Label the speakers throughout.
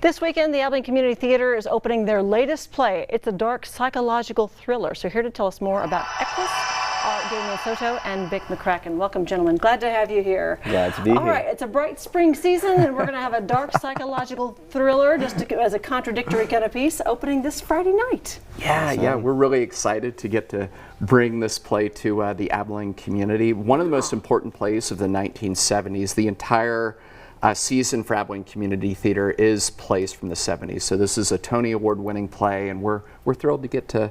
Speaker 1: This weekend, the Abilene Community Theatre is opening their latest play. It's a dark psychological thriller. So here to tell us more about Equus, Damian Soto and Vic McCracken. Welcome, gentlemen. Glad to have you here.
Speaker 2: Glad to be here.
Speaker 1: All right, it's a bright spring season, and we're going to have a dark psychological thriller, just as a contradictory kind of piece, opening this Friday night.
Speaker 3: Yeah, we're really excited to get to bring this play to the Abilene community. One of the most important plays of the 1970s. The entire season for Abilene Community Theatre is plays from the 70s. So this is a Tony Award winning play, and we're thrilled to get to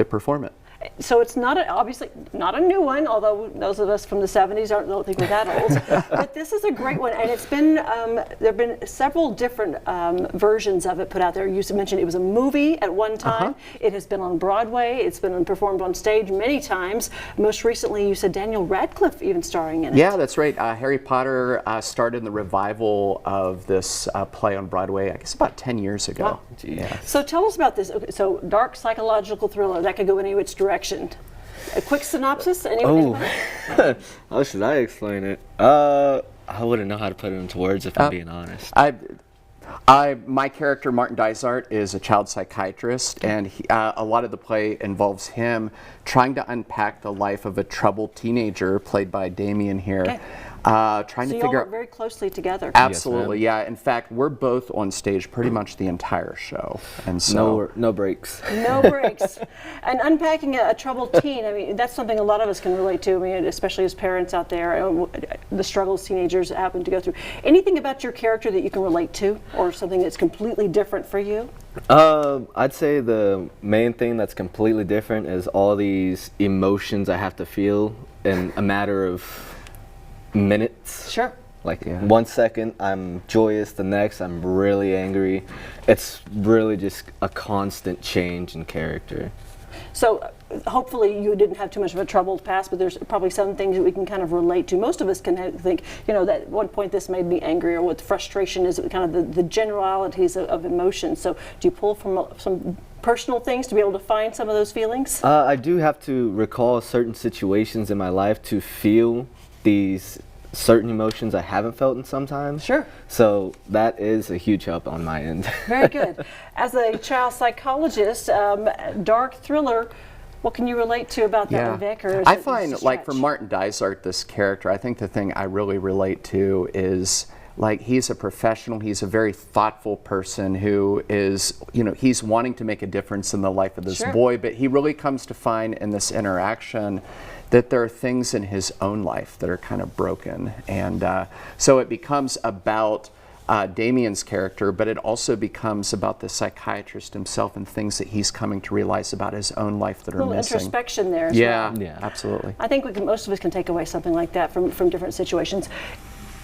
Speaker 3: perform it.
Speaker 1: So it's not obviously not a new one, although those of us from the 70s don't think we're that old. But this is a great one, and it's been there have been several different versions of it put out there. You mentioned it was a movie at one time. It has been on Broadway. It's been performed on stage many times. Most recently, you said Daniel Radcliffe even starring in it.
Speaker 3: Yeah, that's right. Harry Potter started the revival of this play on Broadway, I guess about 10 years ago.
Speaker 1: Wow.
Speaker 3: Yeah.
Speaker 1: So tell us about this. Okay, so dark psychological thriller, that could go any which direction. A quick synopsis?
Speaker 2: How should I explain it? I wouldn't know how to put it into words if I'm being honest.
Speaker 3: My character, Martin Dysart, is a child psychiatrist, and a lot of the play involves him trying to unpack the life of a troubled teenager, played by Damian here.
Speaker 1: Okay.
Speaker 3: Trying to figure out
Speaker 1: very closely together.
Speaker 3: Absolutely, yes, yeah. In fact, we're both on stage pretty much the entire show, and so
Speaker 2: no breaks.
Speaker 1: No breaks. And unpacking a troubled teen, I mean, that's something a lot of us can relate to. I mean, especially as parents out there, the struggles teenagers happen to go through. Anything about your character that you can relate to, or something that's completely different for you?
Speaker 2: I'd say the main thing that's completely different is all these emotions I have to feel in a matter of minutes.
Speaker 1: Sure.
Speaker 2: Like 1 second I'm joyous, the next I'm really angry. It's really just a constant change in character.
Speaker 1: So hopefully you didn't have too much of a troubled past, but there's probably some things that we can kind of relate to. Most of us can think, you know, that at one point this made me angry, or what frustration is, kind of the generalities of emotions. So do you pull from some personal things to be able to find some of those feelings?
Speaker 2: I do have to recall certain situations in my life to feel these certain emotions I haven't felt in sometimes.
Speaker 1: Sure.
Speaker 2: So that is a huge help on my end.
Speaker 1: Very good. As a child psychologist, dark thriller, what can you relate to about that one, Vic? Or
Speaker 3: I find, like, for Martin Dysart, this character, I think the thing I really relate to is, like, he's a professional, he's a very thoughtful person who is, you know, he's wanting to make a difference in the life of this boy, but he really comes to find in this interaction that there are things in his own life that are kind of broken. And so it becomes about Damian's character, but it also becomes about the psychiatrist himself and things that he's coming to realize about his own life that are missing.
Speaker 1: Introspection there as
Speaker 3: well.
Speaker 2: Yeah,
Speaker 3: absolutely.
Speaker 1: I think most of us can take away something like that from different situations.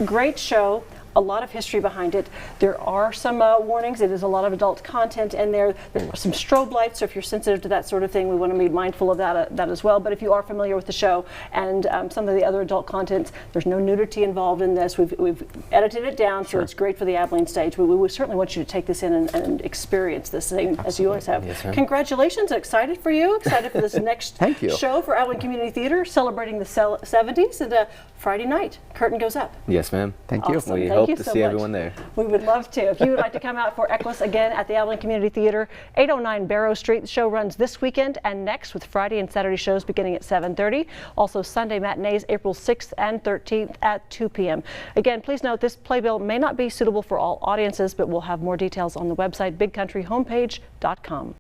Speaker 1: Great show. A lot of history behind it. There are some warnings. It is a lot of adult content in there. There are some strobe lights, so if you're sensitive to that sort of thing, we want to be mindful of that as well. But if you are familiar with the show and some of the other adult content, there's no nudity involved in this. We've edited it down, so it's great for the Abilene stage. We certainly want you to take this in and experience this thing as you always have.
Speaker 2: Yes, ma'am.
Speaker 1: Congratulations. Excited for you. Excited for this next show for Abilene Community Theatre, celebrating the 70s, and Friday night. Curtain goes up.
Speaker 2: Yes, ma'am.
Speaker 3: Thank you.
Speaker 1: Awesome.
Speaker 2: We hope to see everyone there.
Speaker 1: We would love to. If you would like to come out for Equus again at the Abilene Community Theatre, 809 Barrow Street. The show runs this weekend and next, with Friday and Saturday shows beginning at 7:30. Also Sunday matinees April 6th and 13th at 2 p.m. Again, please note this playbill may not be suitable for all audiences, but we'll have more details on the website bigcountryhomepage.com.